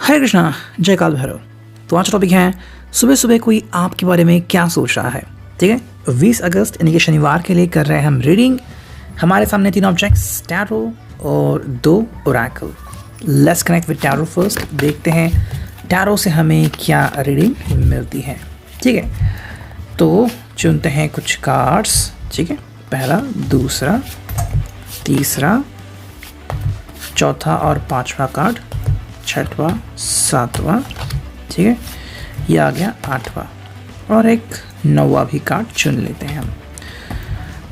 हरे कृष्णा, जय काल भैरव। तो आज टॉपिक है सुबह सुबह कोई आपके बारे में क्या सोच रहा है। ठीक है, 20 अगस्त यानी कि शनिवार के लिए कर रहे हैं हम रीडिंग। हमारे सामने 3 ऑब्जेक्ट्स, टैरो और 2 Oracle. Let's connect with tarot first. देखते हैं टैरो से हमें क्या रीडिंग मिलती है। ठीक है, तो चुनते हैं कुछ कार्ड्स। ठीक है, पहला, दूसरा, तीसरा, चौथा और पांचवा कार्ड, छठवां, सातवां, ठीक है, ये आ गया 8वां और एक 9वां भी कार्ड चुन लेते हैं हम।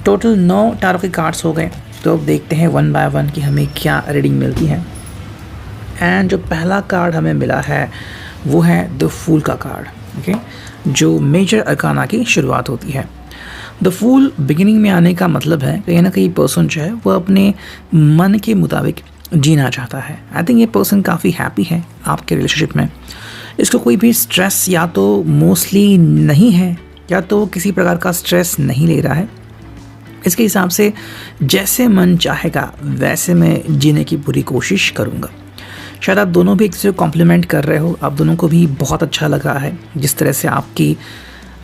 टोटल 9 टैरो के कार्ड्स हो गए। तो अब देखते हैं 1 बाय 1 कि हमें क्या रीडिंग मिलती है। एंड जो पहला कार्ड हमें मिला है वो है द फूल का कार्ड। ओके, जो मेजर अरकाना की शुरुआत होती है। द फूल बिगिनिंग में आने का मतलब है कहीं ना कहीं पर्सन जो है वो अपने मन के मुताबिक जीना चाहता है। आई थिंक ये पर्सन काफ़ी हैप्पी है आपके रिलेशनशिप में। इसको कोई भी स्ट्रेस या तो मोस्टली नहीं है या तो किसी प्रकार का स्ट्रेस नहीं ले रहा है। इसके हिसाब से जैसे मन चाहेगा वैसे मैं जीने की पूरी कोशिश करूँगा। शायद आप दोनों भी एक दूसरे को कॉम्प्लीमेंट कर रहे हो। आप दोनों को भी बहुत अच्छा लग रहा है जिस तरह से आपकी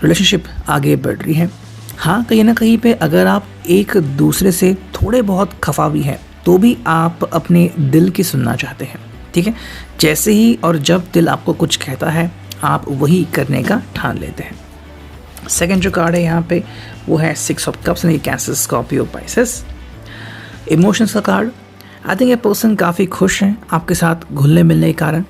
रिलेशनशिप आगे बढ़ रही है। हाँ, कहीं ना कहीं पे अगर आप एक दूसरे से थोड़े बहुत खफा भी हैं तो भी आप अपने दिल की सुनना चाहते हैं। ठीक है, जैसे ही और जब दिल आपको कुछ कहता है आप वही करने का ठान लेते हैं। सेकंड जो कार्ड है यहाँ पे वो है 6 ऑफ कप्स यानी कैंसर, स्कॉर्पियो, पाइसेस। इमोशंस का कार्ड। आई थिंक ये पर्सन काफ़ी खुश हैं आपके साथ घुलने मिलने के कारण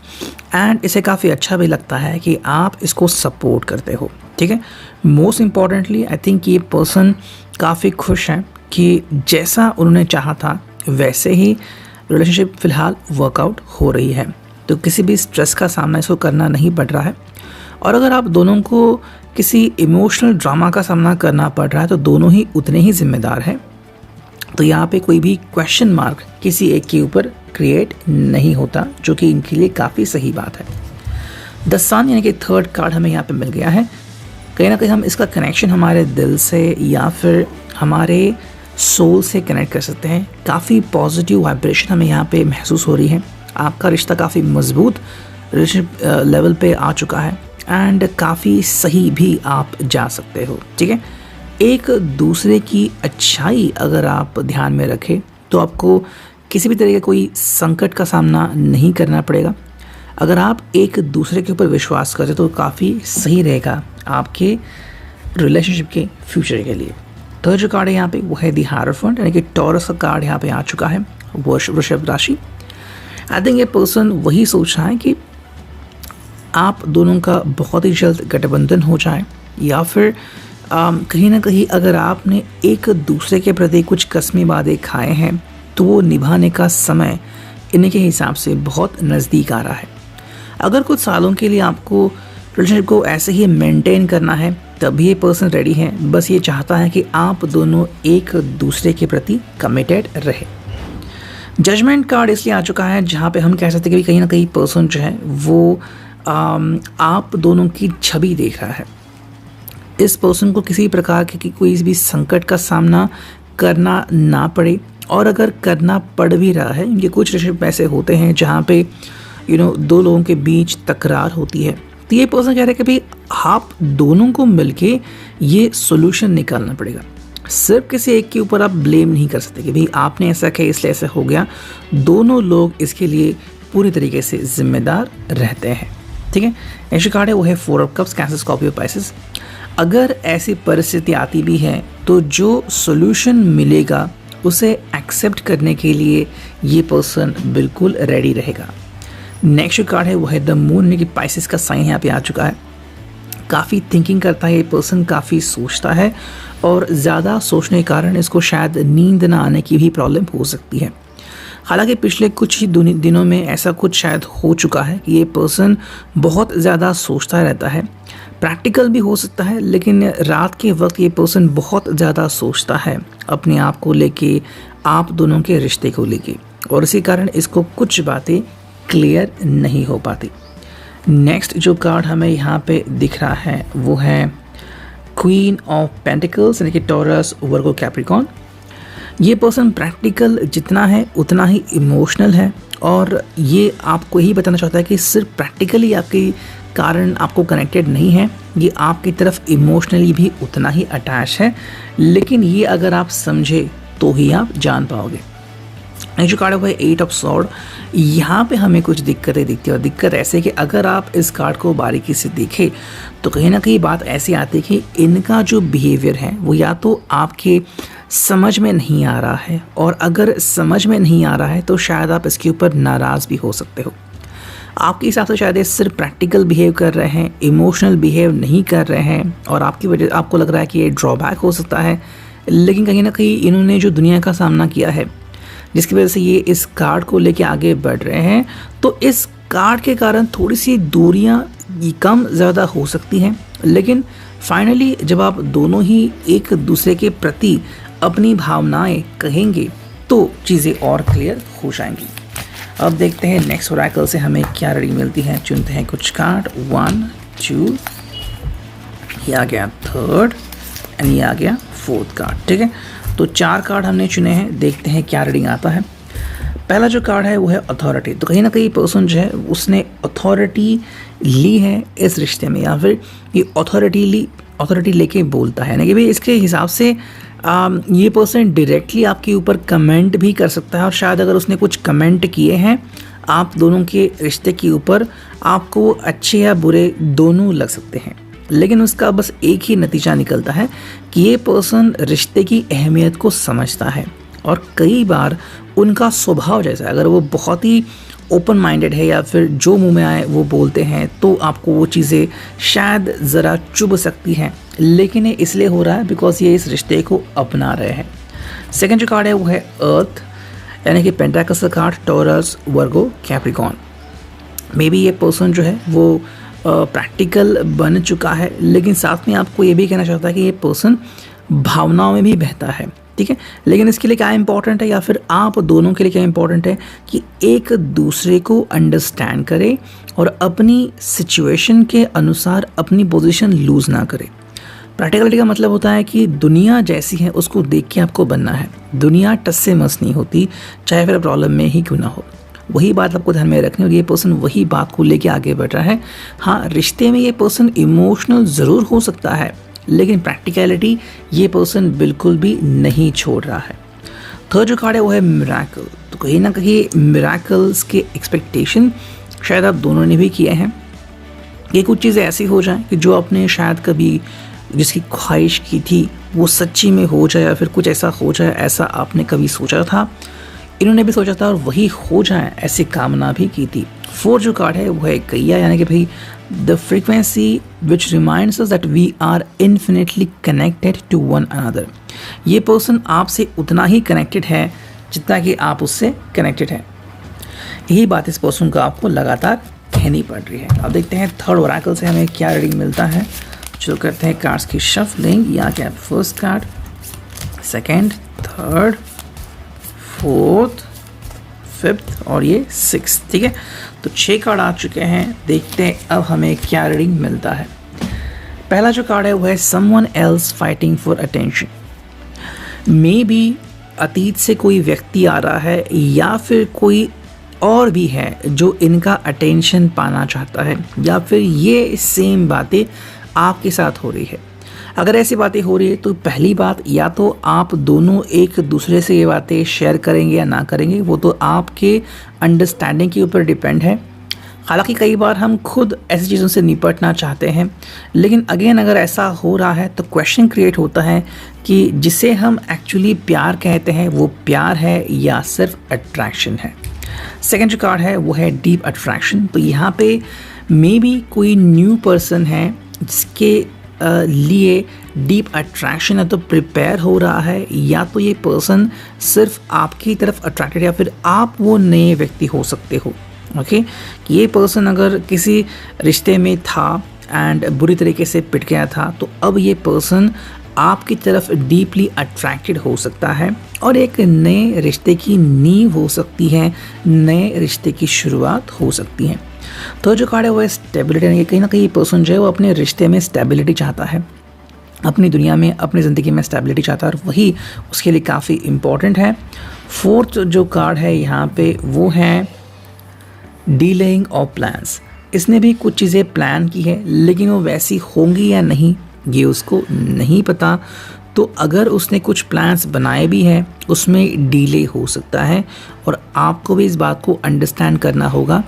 एंड इसे काफ़ी अच्छा भी लगता है कि आप इसको सपोर्ट करते हो। ठीक है, मोस्ट इम्पॉर्टेंटली आई थिंक ये पर्सन काफ़ी खुश हैं कि जैसा उन्होंने चाहा था वैसे ही रिलेशनशिप फ़िलहाल वर्कआउट हो रही है। तो किसी भी स्ट्रेस का सामना इसको करना नहीं पड़ रहा है। और अगर आप दोनों को किसी इमोशनल ड्रामा का सामना करना पड़ रहा है तो दोनों ही उतने ही जिम्मेदार हैं। तो यहाँ पे कोई भी क्वेश्चन मार्क किसी एक के ऊपर क्रिएट नहीं होता, जो कि इनके लिए काफ़ी सही बात है। द सन यानी कि थर्ड कार्ड हमें यहाँ पे मिल गया है। कहीं ना कहीं हम इसका कनेक्शन हमारे दिल से या फिर हमारे सोल से कनेक्ट कर सकते हैं। काफ़ी पॉजिटिव वाइब्रेशन हमें यहाँ पे महसूस हो रही है। आपका रिश्ता काफ़ी मजबूत रिलेशनशिप लेवल पे आ चुका है एंड काफ़ी सही भी आप जा सकते हो। ठीक है, एक दूसरे की अच्छाई अगर आप ध्यान में रखें तो आपको किसी भी तरह का कोई संकट का सामना नहीं करना पड़ेगा। अगर आप एक दूसरे के ऊपर विश्वास करें तो काफ़ी सही रहेगा आपके रिलेशनशिप के फ्यूचर के लिए। थर्ड जो कार्ड है यहाँ पे वो है दी हायरोफेंट यानी कि टॉरस का कार्ड यहाँ पे आ चुका है, वृषभ राशि। आई थिंक ये पर्सन वही सोच रहा है कि आप दोनों का बहुत ही जल्द गठबंधन हो जाए या फिर कहीं ना कहीं अगर आपने एक दूसरे के प्रति कुछ कसमी वादे खाए हैं तो वो निभाने का समय इनके हिसाब से बहुत नज़दीक आ रहा है। अगर कुछ सालों के लिए आपको रिलेशनशिप को ऐसे ही मेंटेन करना है तब ये पर्सन रेडी है। बस ये चाहता है कि आप दोनों एक दूसरे के प्रति कमिटेड रहे। जजमेंट कार्ड इसलिए आ चुका है जहाँ पे हम कह सकते हैं कि कहीं ना कहीं पर्सन जो है वो आप दोनों की छवि देख रहा है। इस पर्सन को किसी प्रकार की कोई भी संकट का सामना करना ना पड़े, और अगर करना पड़ भी रहा है, इनके कुछ रिलेशनशिप ऐसे होते हैं जहाँ पे दो लोगों के बीच तकरार होती है, तो ये पर्सन कह रहे हैं कि भाई आप दोनों को मिलके ये सॉल्यूशन निकालना पड़ेगा। सिर्फ किसी एक के ऊपर आप ब्लेम नहीं कर सकते कि भाई आपने ऐसा किया इसलिए ऐसा हो गया। दोनों लोग इसके लिए पूरी तरीके से जिम्मेदार रहते हैं। ठीक है, नेक्स्ट कार्ड है वो है 4 of cups, cancer, Scorpio, Pisces. अगर ऐसी परिस्थिति आती भी है तो जो सॉल्यूशन मिलेगा उसे एक्सेप्ट करने के लिए ये पर्सन बिल्कुल रेडी रहेगा। नेक्स्ट कार्ड है वो है द मून यानी कि पाइसेस का साइन यहाँ पे आ चुका है। काफ़ी थिंकिंग करता है ये पर्सन, काफ़ी सोचता है और ज़्यादा सोचने के कारण इसको शायद नींद ना आने की भी प्रॉब्लम हो सकती है। हालांकि पिछले कुछ ही दिनों में ऐसा कुछ शायद हो चुका है कि ये पर्सन बहुत ज़्यादा सोचता रहता है। प्रैक्टिकल भी हो सकता है, लेकिन रात के वक्त ये पर्सन बहुत ज़्यादा सोचता है अपने आप को लेके, आप दोनों के रिश्ते को लेके, और इसी कारण इसको कुछ बातें क्लियर नहीं हो पाती। नेक्स्ट जो कार्ड हमें यहाँ पे दिख रहा है वो है क्वीन ऑफ पेंटिकल्स यानी कि टॉरस, वर्गो, कैप्रिकॉन। ये पर्सन प्रैक्टिकल जितना है उतना ही इमोशनल है, और ये आपको ही बताना चाहता है कि सिर्फ प्रैक्टिकली आपके कारण आपको कनेक्टेड नहीं है, ये आपकी तरफ इमोशनली भी उतना ही अटैच है। लेकिन ये अगर आप समझे तो ही आप जान पाओगे। जो कार्ड हुआ है 8 ऑफ स्वॉर्ड, यहाँ पे हमें कुछ दिक्कतें दिखती है, और दिक्कत ऐसे कि अगर आप इस कार्ड को बारीकी से देखें तो कहीं ना कहीं बात ऐसी आती है कि इनका जो बिहेवियर है वो या तो आपके समझ में नहीं आ रहा है, और अगर समझ में नहीं आ रहा है तो शायद आप इसके ऊपर नाराज़ भी हो सकते हो। आपके हिसाब से शायद ये सिर्फ प्रैक्टिकल बिहेव कर रहे हैं, इमोशनल बिहेव नहीं कर रहे हैं, और आपकी वजह आपको लग रहा है कि ये ड्रॉबैक हो सकता है। लेकिन कहीं ना कहीं इन्होंने जो दुनिया का सामना किया है, जिसकी वजह से ये इस कार्ड को लेके आगे बढ़ रहे हैं, तो इस कार्ड के कारण थोड़ी सी दूरियां कम ज़्यादा हो सकती हैं। लेकिन फाइनली जब आप दोनों ही एक दूसरे के प्रति अपनी भावनाएं कहेंगे तो चीज़ें और क्लियर हो जाएंगी। अब देखते हैं नेक्स्ट ओरेकल से हमें क्या रीडिंग मिलती है। चुनते हैं कुछ कार्ड, 1 2, ये आ गया 3rd एंड ये आ गया 4th कार्ड। ठीक है, तो 4 कार्ड हमने चुने हैं, देखते हैं क्या रीडिंग आता है। पहला जो कार्ड है वो है अथॉरिटी। तो कहीं ना कहीं पर्सन जो है उसने अथॉरिटी ली है इस रिश्ते में, या फिर ये अथॉरिटी लेके बोलता है ना कि भाई इसके हिसाब से ये पर्सन डायरेक्टली आपके ऊपर कमेंट भी कर सकता है, और शायद अगर उसने कुछ कमेंट किए हैं आप दोनों के रिश्ते के ऊपर, आपको अच्छे या बुरे दोनों लग सकते हैं। लेकिन उसका बस एक ही नतीजा निकलता है कि ये पर्सन रिश्ते की अहमियत को समझता है, और कई बार उनका स्वभाव जैसा है, अगर वो बहुत ही ओपन माइंडेड है या फिर जो मुंह में आए वो बोलते हैं, तो आपको वो चीज़ें शायद ज़रा चुभ सकती हैं। लेकिन ये इसलिए हो रहा है बिकॉज ये इस रिश्ते को अपना रहे हैं। सेकेंड जो कार्ड है वो है अर्थ, यानी कि पेंटाकल्स का card, taurus, Virgo, Capricorn. May be ये पर्सन जो है वो प्रैक्टिकल बन चुका है, लेकिन साथ में आपको ये भी कहना चाहता है कि ये पर्सन भावनाओं में भी बहता है। ठीक है, लेकिन इसके लिए क्या इंपॉर्टेंट है, या फिर आप दोनों के लिए क्या इंपॉर्टेंट है कि एक दूसरे को अंडरस्टैंड करें और अपनी सिचुएशन के अनुसार अपनी पोजीशन लूज ना करें। प्रैक्टिकलिटी का मतलब होता है कि दुनिया जैसी है उसको देख के आपको बनना है। दुनिया टस से मस नहीं होती, चाहे फिर प्रॉब्लम में ही क्यों ना हो। वही बात आपको ध्यान में रखनी, और ये पर्सन वही बात को लेके आगे बढ़ रहा है। हाँ, रिश्ते में ये पर्सन इमोशनल ज़रूर हो सकता है, लेकिन प्रैक्टिकलिटी ये पर्सन बिल्कुल भी नहीं छोड़ रहा है। थर्ड जो कार्ड है वो है मिरेकल। तो कहीं ना कहीं मिरेकल्स के एक्सपेक्टेशन शायद आप दोनों ने भी किए हैं कि कुछ चीज़ें ऐसी हो जाएं कि जो आपने शायद कभी जिसकी ख्वाहिश की थी वो सच्ची में हो जाए, या फिर कुछ ऐसा हो जाए ऐसा आपने कभी सोचा था, इन्होंने भी सोचा था और वही हो जाए ऐसी कामना भी की थी। फोर्थ जो कार्ड है वो है कैया, यानी कि भाई the frequency which reminds us that we are infinitely connected to one another. ये पर्सन आपसे उतना ही कनेक्टेड है जितना कि आप उससे कनेक्टेड है। यही बात इस पर्सन को आपको लगातार कहनी पड़ रही है। अब देखते हैं थर्ड ओरेकल से हमें क्या रीडिंग मिलता है। शुरू करते हैं कार्ड्स की शफलिंग। यहाँ क्या first card, second, third, fourth, fifth और ये सिक्स। ठीक है, तो 6 कार्ड आ चुके हैं। देखते हैं अब हमें क्या रीडिंग मिलता है। पहला जो कार्ड है वो है someone else fighting for attention. May be अतीत से कोई व्यक्ति आ रहा है या फिर कोई और भी है जो इनका अटेंशन पाना चाहता है, या फिर ये सेम बातें आपके साथ हो रही है। अगर ऐसी बातें हो रही है तो पहली बात, या तो आप दोनों एक दूसरे से ये बातें शेयर करेंगे या ना करेंगे, वो तो आपके अंडरस्टैंडिंग के ऊपर डिपेंड है। हालांकि कई बार हम खुद ऐसी चीज़ों से निपटना चाहते हैं, लेकिन अगेन अगर ऐसा हो रहा है तो क्वेश्चन क्रिएट होता है कि जिसे हम एक्चुअली प्यार कहते हैं वो प्यार है या सिर्फ अट्रैक्शन है। सेकेंड जो कार्ड है वो है डीप अट्रैक्शन। तो यहाँ पे मे बी कोई न्यू पर्सन है जिसके लिए डीप अट्रैक्शन है तो प्रिपेयर हो रहा है, या तो ये पर्सन सिर्फ आपकी तरफ अट्रैक्टेड, या फिर आप वो नए व्यक्ति हो सकते हो। ओके, कि ये पर्सन अगर किसी रिश्ते में था एंड बुरी तरीके से पिट गया था, तो अब ये पर्सन आपकी तरफ डीपली अट्रैक्टेड हो सकता है और एक नए रिश्ते की नींव हो सकती है, नए रिश्ते की शुरुआत हो सकती है। तो जो कार्ड है वो है स्टेबिलिटी, यानी कहीं ना कहीं पर्सन जो है वो अपने रिश्ते में स्टेबिलिटी चाहता है। अपनी दुनिया में, अपनी ज़िंदगी में स्टेबिलिटी चाहता है और वही उसके लिए काफ़ी इम्पॉर्टेंट है। फोर्थ जो कार्ड है यहाँ पे वो है डीलेइंग ऑफ प्लान्स। इसने भी कुछ चीज़ें प्लान की है लेकिन वो वैसी होंगी या नहीं ये उसको नहीं पता। तो अगर उसने कुछ प्लान्स बनाए भी हैं उसमें डिले हो सकता है और आपको भी इस बात को अंडरस्टैंड करना होगा।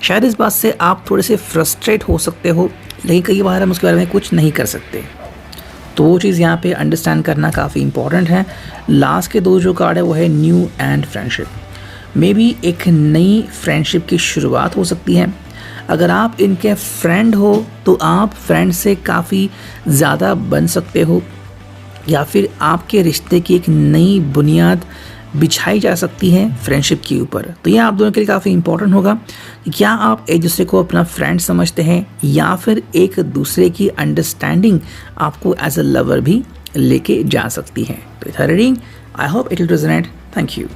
शायद इस बात से आप थोड़े से फ्रस्ट्रेट हो सकते हो लेकिन कई बार हम उसके बारे में कुछ नहीं कर सकते, तो वो चीज़ यहाँ पे अंडरस्टैंड करना काफ़ी इंपॉर्टेंट है। लास्ट के दो जो कार्ड है वो है new and friendship. May be एक नई फ्रेंडशिप की शुरुआत हो सकती है। अगर आप इनके फ्रेंड हो तो आप फ्रेंड से काफ़ी ज़्यादा बन सकते हो या फिर आपके रिश्ते की एक नई बुनियाद बिछाई जा सकती है फ्रेंडशिप के ऊपर। तो यह आप दोनों के लिए काफ़ी इंपॉर्टेंट होगा कि क्या आप एक दूसरे को अपना फ्रेंड समझते हैं या फिर एक दूसरे की अंडरस्टैंडिंग आपको एज अ लवर भी लेके जा सकती है। तो it's reading, I hope it will resonate. Thank you.